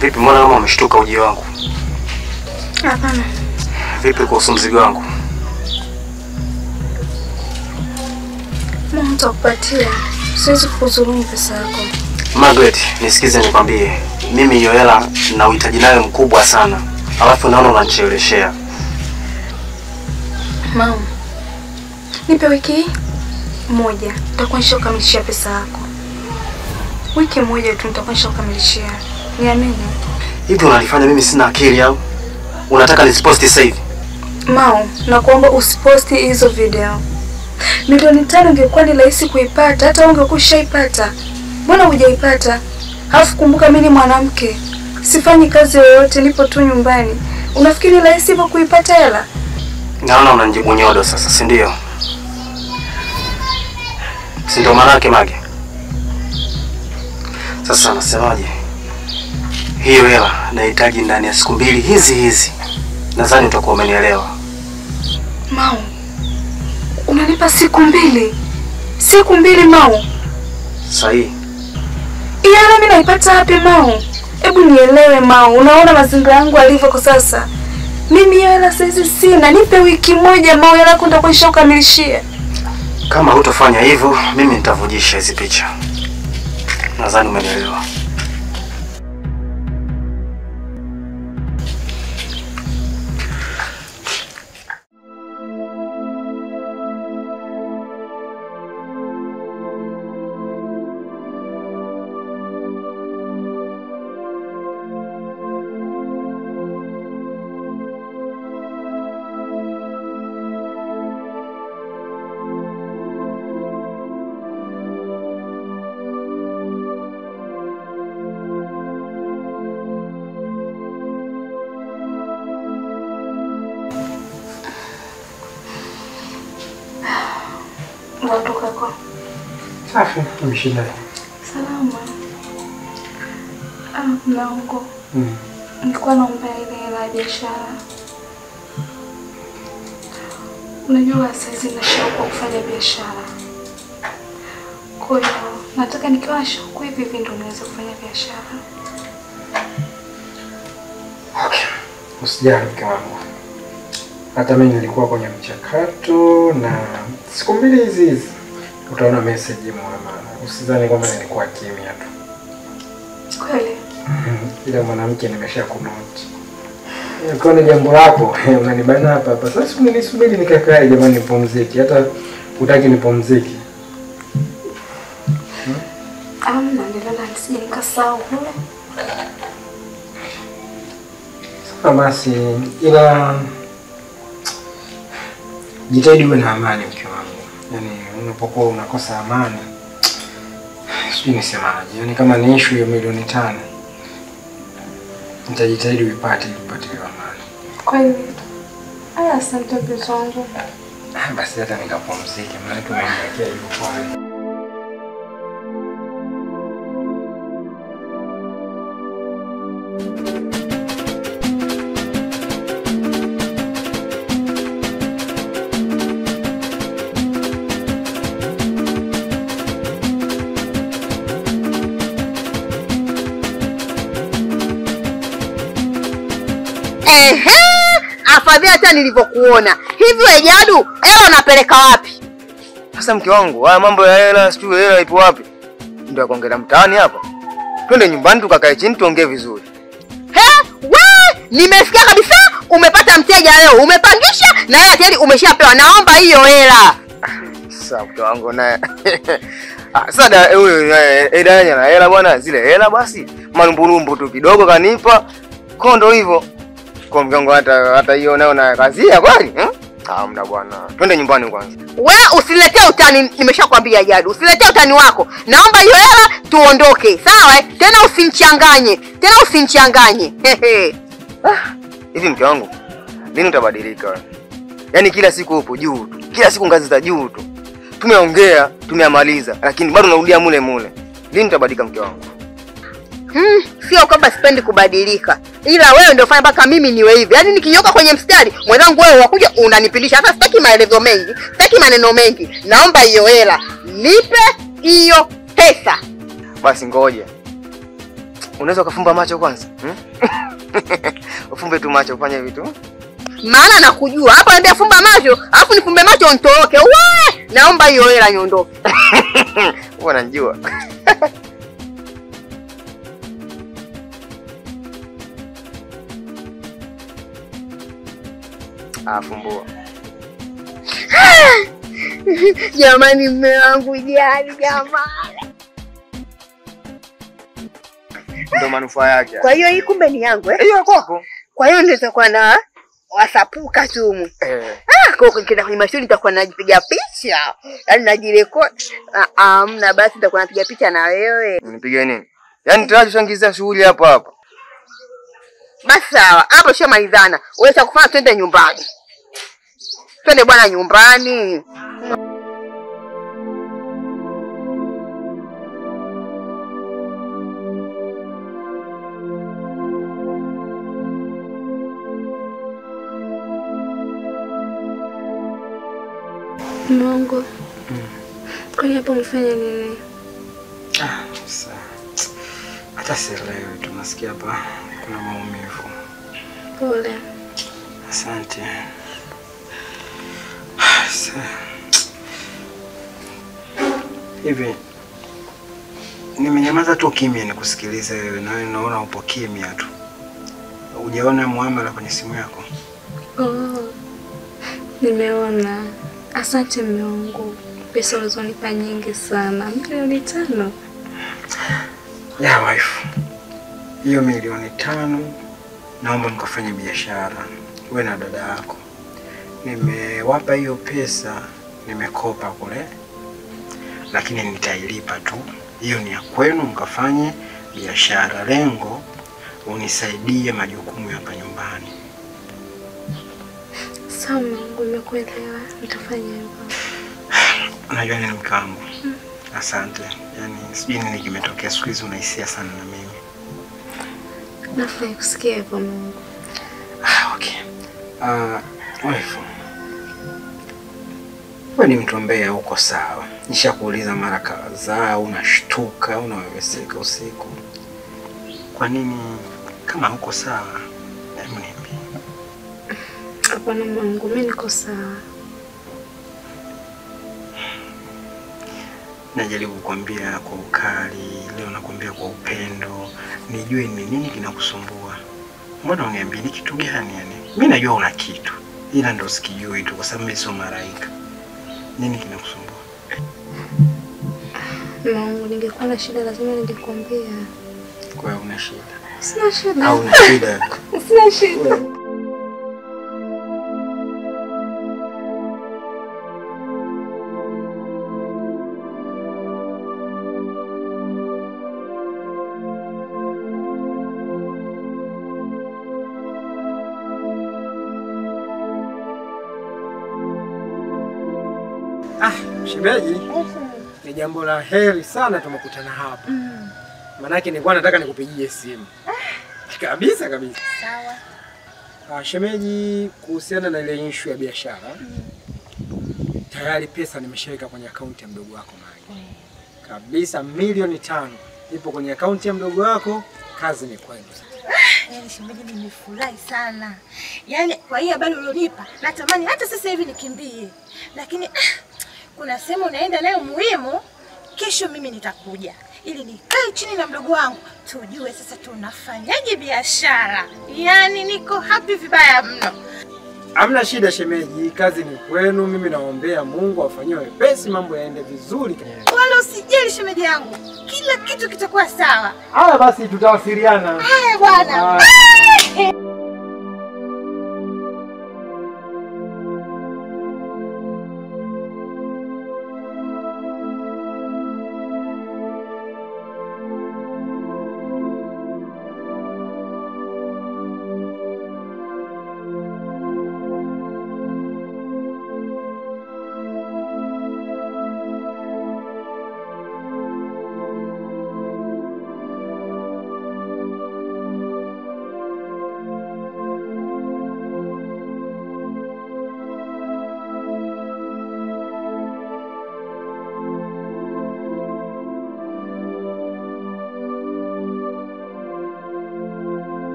Vipi, mbona kama umeshtuka ujio wangu? Hapana. Vipi kuhusu mzigo wangu? Mama nitakupatia. Siwezi kukudhulumu pesa yako. Margaret, nisikize nikwambie. Mimi hiyo hela na uhitaji nayo mkubwa sana. Alafu naona unanicheleweshea. Mama, nipe wiki moja, nitakuwa nishakamilishia pesa yako. Wiki moja tu nitakuwa nishakamilishia. Niamini. Hivi unanifanya mimi sina akili au? Unataka nisiposti sasa hivi? Mao, nakuomba usiposti hizo video. Milioni 5 ingekuwa ni rahisi kuipata, hata ungekuwa ushaipata. Mbona hujaipata? Alafu kumbuka mimi ni mwanamke. Sifanyi kazi yoyote, nipo tu nyumbani. Unafikiri rahisi hivyo kuipata hela? Naona unanijibu nyodo sasa, si ndio? Si ndio maana yake Mage? Sasa nasemaje? Hiyo hela nahitaji ndani ya siku 2 hizi. Nadhani utakuwa umenielewa. Mao, unanipa siku 2? Siku 2 Mao? Sahi. Hela mimi naipata wapi Mao? Hebu nielewe Mao, unaona mazingira yangu alivyo kwa sasa. Mimi hiyo hela sasa sina, nipe wiki moja Mao, hela yako nitakuwa nishakamilishia. Kama hutofanya hivyo, mimi nitavujisha hizi picha. Nadhani umenielewa. Watoka kwa. Safi, umeshinda. Salama. Mlango. Nilikuwa naomba ile hela ya biashara. Unajua sasa nina shauku kufanya biashara. Kwa hiyo nataka nikiwa na shauku hivi ndio niweze kufanya biashara. Okay. Usijali mke wangu. Hata mimi nilikuwa kwenye mchakato na siku 2 hizi utaona message mama. Usidhani kwamba nilikuwa kimya tu. Kweli? Ile mwanamke nimeshakunoti. Kwa ni jambo lako, unanibana hapa. Sasa unisubiri nikakae jamani nipumzike. Hata utaki nipumzike. Ndio nisije nikasahau kule. Sasa basi ila jitahidi uwe na amani mke wangu. Yaani unapokuwa unakosa amani, sijui nisemaje. Yaani kama ni issue ya milioni 5, nitajitahidi upate amani. Kweli? Asante mpenzi wangu. Basi hata nikapumzike maana tumeingia yuko pale. Afadhali hata nilivyokuona. Hivi wewe Jadu, hela unapeleka wapi? Sasa mke wangu, haya mambo ya hela, sijui hela ipo wapi? Ndio kuongea mtaani hapa. Twende nyumbani tukakae chini tuongee vizuri. Nimesikia kabisa umepata mteja leo. Umepangisha na hela tayari umeshapewa. Naomba hiyo hela. Sasa mke wangu naye. Sasa huyo Edanya na hela bwana, zile hela basi. Malumbulumbu tu kidogo kanipa. Kondo hivyo. Kwa mgango hata hiyo nayo na kazi ya kweli? Hamna bwana. Twende nyumbani kwanza. Wewe usiletee utani, nimeshakwambia Jadu. Usiletee utani wako. Naomba hiyo hela tuondoke. Sawa? Tena usinichanganye. Hivi mke wangu, lini utabadilika wewe? Yaani kila siku upo juu tu. Kila siku ngazi za juu tu. Tumeongea, tumeamaliza, lakini bado unarudia mule. Lini utabadilika mke wangu? Sio kwamba sipendi kubadilika. Ila wewe ndio fanya mpaka mimi niwe hivi. Yaani nikinyoka kwenye mstari, mwenzangu wewe wakuja unanipindisha. Hata sitaki maelezo mengi, sitaki maneno mengi. Naomba hiyo hela. Nipe hiyo pesa. Basi ngoja. unaweza ukafumba macho kwanza? Ufumbe tu macho ufanye vitu. Maana nakujua. Hapo niambia fumba macho, alafu nifumbe macho nitoroke. Wewe, naomba hiyo hela niondoke. Wewe unanijua. Fumbua. Jamani mume wangu jani jamani. Ndio manufaa yake. Kwa hiyo hii kumbe ni yangu Hiyo kwako. Kwa hiyo ndio kwa na wasapuka tu. Kwa kile kwenye mashule nitakuwa najipiga picha. Yaani najirekodi. Hamna basi nitakuwa napiga picha na wewe. Unipige nini? Yaani tayari tushangizia shughuli hapo hapo. Basi sawa, hapo shamalizana. Wewe cha kufanya twende nyumbani. Twende bwana nyumbani. Mungu. Kwani hapo mfanya nini? Sasa. Hata sielewi, tunasikia hapa kuna maumivu. Pole. Asante. Hivi nimenyamaza tu kimya nikusikilize wewe, na wewe naona upo kimya tu. Hujaona muamala kwenye simu yako? Nimeona. Asante mume wangu. Pesa ulizonipa nyingi sana. 5,000,000. Ya wife. Hiyo 5,000,000 naomba mkafanye biashara wewe na dada yako. Nimewapa hiyo pesa, nimekopa kule. Lakini nitailipa tu. Hiyo ni ya kwenu, mkafanye biashara. Lengo unisaidie majukumu hapa nyumbani. Sawa Mungu, nimekuelewa. Nitafanya hivyo. Unajua nini mke wangu? Asante. Yaani sijui nini kimetokea siku hizi unahisia sana na mimi. Nafurahi kusikia hivyo Mungu. Okay. Wife. Wewe ni mtu ambaye uko sawa. Nishakuuliza mara kadhaa, unashtuka, unaweweseka usiku. Kwa nini kama uko sawa? Hebu niambie. Hapana Mungu, mimi niko sawa. Najaribu kukwambia kwa ukali, leo nakwambia kwa upendo, nijue ni nini kinakusumbua. Mbona uniambie ni kitu gani yani? Mimi najua una kitu, ila ndo sikijui tu kwa sababu mimi sio malaika. Nini kinakusumbua? Mungu, ningekuwa na shida lazima ningekwambia. Kwa hiyo una shida? Sina shida. Au una shida? Sina shida. Shemeji, ni jambo la heri sana tumekutana hapa. Manake nilikuwa nataka nikupigie simu. Kabisa kabisa. Sawa. Shemeji, kuhusiana na ile issue ya biashara, tayari pesa nimeshaweka kwenye akaunti ya mdogo wako Magi. Kabisa 5,000,000 ipo kwenye akaunti ya mdogo wako, kazi ni kwenu. Yaani shemeji, nimefurahi sana. Yaani kwa hiyo habari ulionipa, natamani hata sasa hivi nikimbie. Lakini kuna sehemu unaenda nayo muhimu, kesho mimi nitakuja ili nikae chini na mdogo wangu tujue sasa tunafanyaje biashara. Yaani niko happy vibaya mno. Hamna shida shemeji, kazi ni kwenu. Mimi naombea Mungu afanyie wepesi, mambo yaende vizuri. Wala usijali shemeji yangu, kila kitu kitakuwa sawa. Haya basi tutawasiliana. Haya bwana.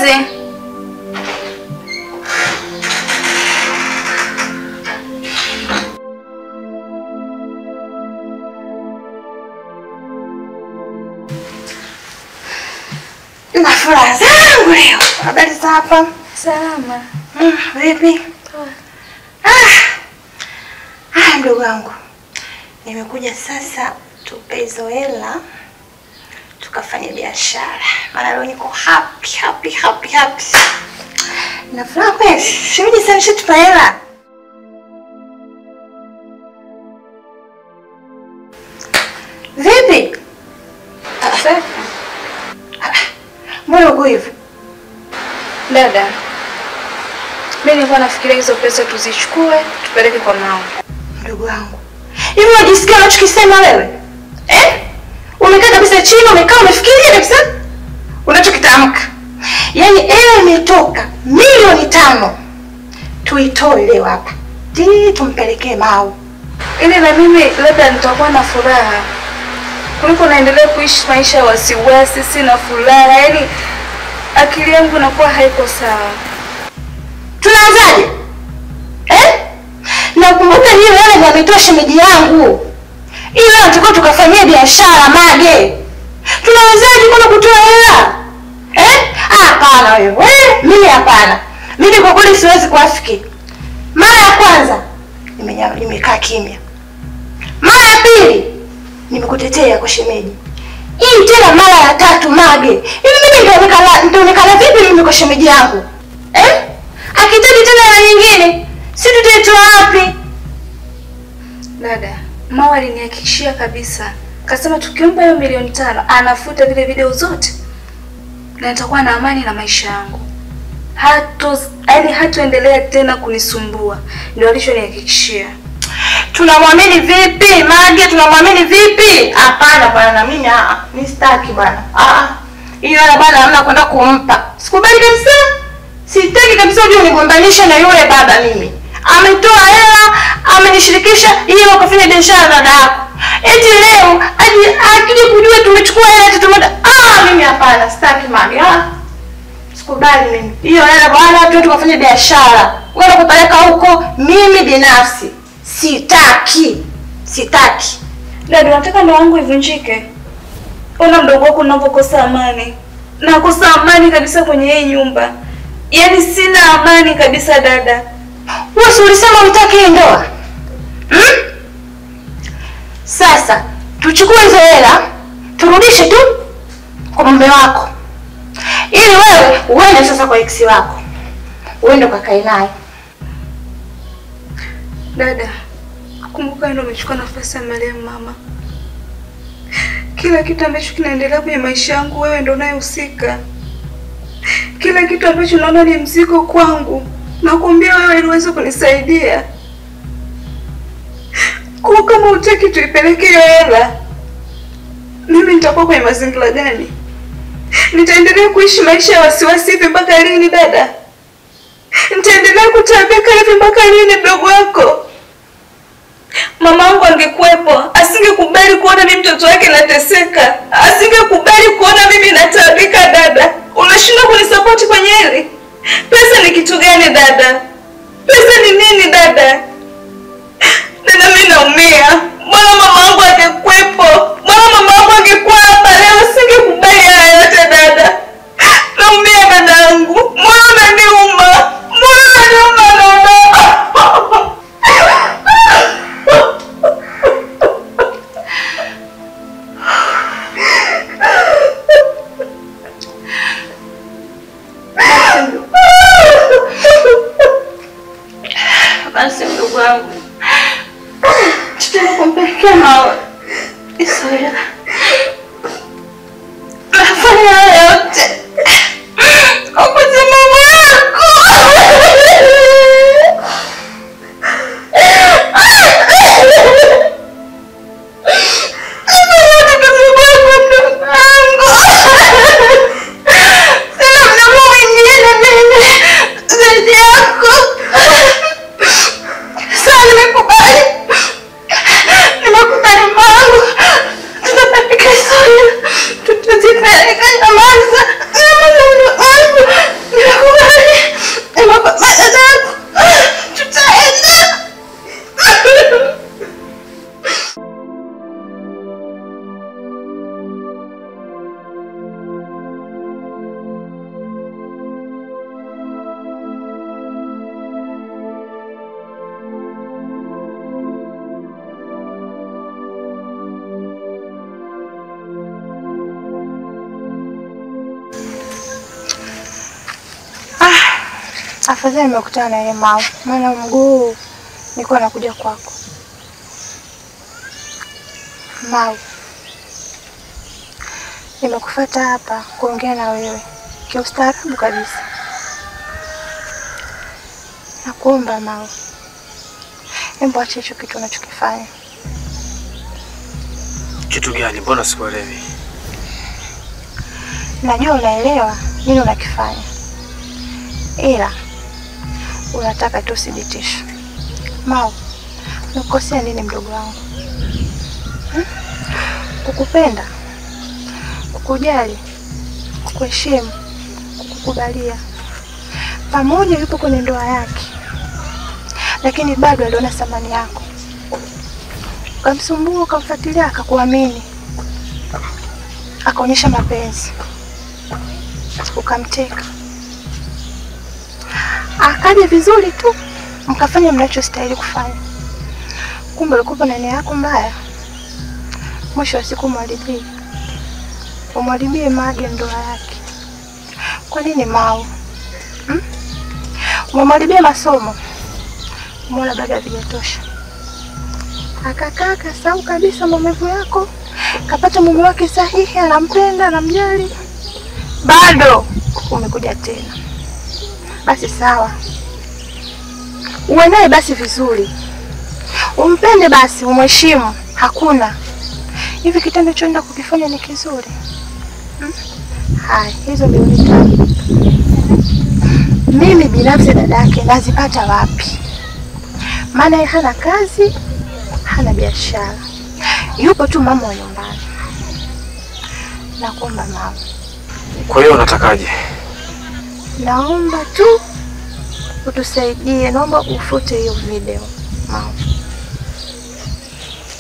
Shangazi. Na furaha zangu leo. Habari za hapa? Salama. Vipi? Ndugu wangu. Nimekuja sasa tupe hizo hela tukafanya biashara. Maana leo niko happy. Na furaha kweli. Shemeji sana tupa hela. Vipi? Sasa mbona uko hivyo? dada, mimi nilikuwa nafikiria hizo pesa tuzichukue tupeleke kwa mama. Ndugu wangu, hivi unajisikia unachokisema wewe? Umekaa kabisa chini, umekaa umefikiria kabisa unachokitamka. Yaani imetoka milioni 5. Tuitoe leo hapa. Tumpelekee Mau. Ili na mimi labda nitakuwa na furaha. Kuliko naendelea kuishi maisha wasiwasi, sina furaha. Yaani akili yangu inakuwa haiko sawa. Tunaanzaje? Na kumbuka hiyo hela ndio ametoa shemeji yangu. Ili leo tukao tukafanyia biashara Mage. Tunaanzaje kuna kutoa hela? Hapana wewe. Mimi hapana. Mimi kwa kweli siwezi kuafiki. Mara ya kwanza nimekaa kimya. Mara ya pili nimekutetea kwa shemeji. Hii tena mara ya 3 Mage. Hivi mimi ndio nikala vipi mimi kwa shemeji yangu? Akitaji tena na nyingine, si tutaitoa wapi? Dada, Mama alinihakikishia kabisa. Kasema tukiomba hiyo milioni 5, anafuta vile video zote. Na nitakuwa na amani na maisha yangu. Hatoendelea tena kunisumbua. Ndio alichonihakikishia. Tunamwamini vipi? Mage tunamwamini vipi? Hapana bwana, mimi sitaki bwana. Hiyo hela bwana hamna kwenda kumpa. Sikubali kabisa. Sitaki kabisa uje unigombanishe na yule baba mimi. Ametoa hela, amenishirikisha ili wakafanya biashara dada yako. Eti leo akija kujua tumechukua hela tumeenda. Mimi hapana, sitaki Mage. Sikubali mimi. Hiyo hela bwana tu tukafanya biashara. Wewe kupeleka huko mimi binafsi. Sitaki. Dada, nataka ndoa yangu ivunjike. Ona mdogo wako unapokosa amani. Nakosa amani kabisa kwenye hii nyumba. Yaani sina amani kabisa dada. Wewe ulisema unataka ndoa? Sasa tuchukue hizo hela, turudishe tu kwa mume wako. Ili wewe uende sasa kwa ex wako. Uende ukakae naye. Dada, kumbuka ndio umechukua nafasi ya marehemu mama. Kila kitu ambacho kinaendelea kwenye maisha yangu wewe ndio unayehusika. Kila kitu ambacho naona ni mzigo kwangu, nakuambia wewe ili uweze kunisaidia. Kwa kama utaki tuipeleke hiyo hela, mimi nitakuwa kwenye mazingira gani? Nitaendelea kuishi maisha ya wasiwasi hivi mpaka lini dada? Nitaendelea kutaabika hivi mpaka lini mdogo wako? Mamangu angekuepo, asingekubali kuona mimi mtoto wake nateseka. Asingekubali kuona mimi nataabika dada. Unashindwa kunisupport kwenye hili? Pesa ni kitu gani dada? Pesa ni nini dada? Dada mimi naumia. Mbona mamangu angekuepo? Mbona mamangu angekuwa hapa leo asingekubali haya yote dada? Naumia dadangu. Mbona unaniuma? Dada? Basi ndugu wangu, tutakumpelekea Mau. Isaya, nafanya haya yote kwa mama yako. Nimekubali Afadhali nimekutana na yeye Mau, maana mguu nilikuwa nakuja kwako. Mau, nimekufuata hapa kuongea na wewe kiustaarabu kabisa. Nakuomba Mau, hebu acha hicho kitu unachokifanya. Kitu gani? Mbona sikuelewi? Najua unaelewa nini unakifanya, ila unataka tu uthibitishe. Mau, nikukosea nini mdogo wangu? Kukupenda, kukujali, kukuheshimu, kukukubalia. Pamoja yupo kwenye ndoa yake, lakini bado aliona thamani yako. Ukamsumbua, ukamfuatilia, akakuamini, akaonyesha mapenzi, ukamteka. Akaja vizuri tu, mkafanya mnachostahili kufanya. Kumbe ulikuwa na nia yako mbaya. Mwisho wa siku umharibie maji ya ndoa yake. Kwa nini Mau? Umemharibia masomo, umeona bado havijatosha. Akakaa kasahau kabisa maumivu yako, kapata mume wake sahihi, anampenda, anamjali. Bado umekuja tena. Basi sawa, uwe naye basi vizuri, umpende basi, umheshimu. Hakuna hivi kitendo choenda kukifanya ni kizuri. Hai, hizo milioni 5 mimi binafsi dadake nazipata wapi? Maana yeye hana kazi, hana biashara, yupo tu mama wa nyumbani. Nakuomba Mau. Kwa hiyo unatakaje? Naomba tu utusaidie, naomba ufute hiyo video Mau.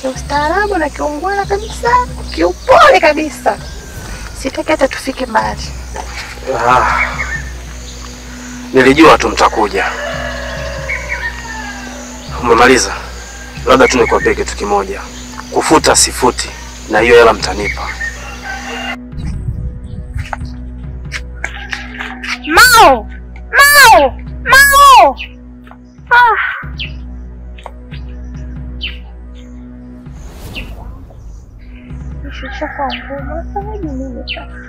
Kiustaarabu na kiungwana kabisa, kiupole kabisa. Sitaki hata tufike mbali. Nilijua tu mtakuja. Umemaliza? Labda tu nikwambie kitu kimoja. Kufuta sifuti, na hiyo hela mtanipa. Mau! Mau! Mau! Shusha kwa ngumu, nafanya nini sasa?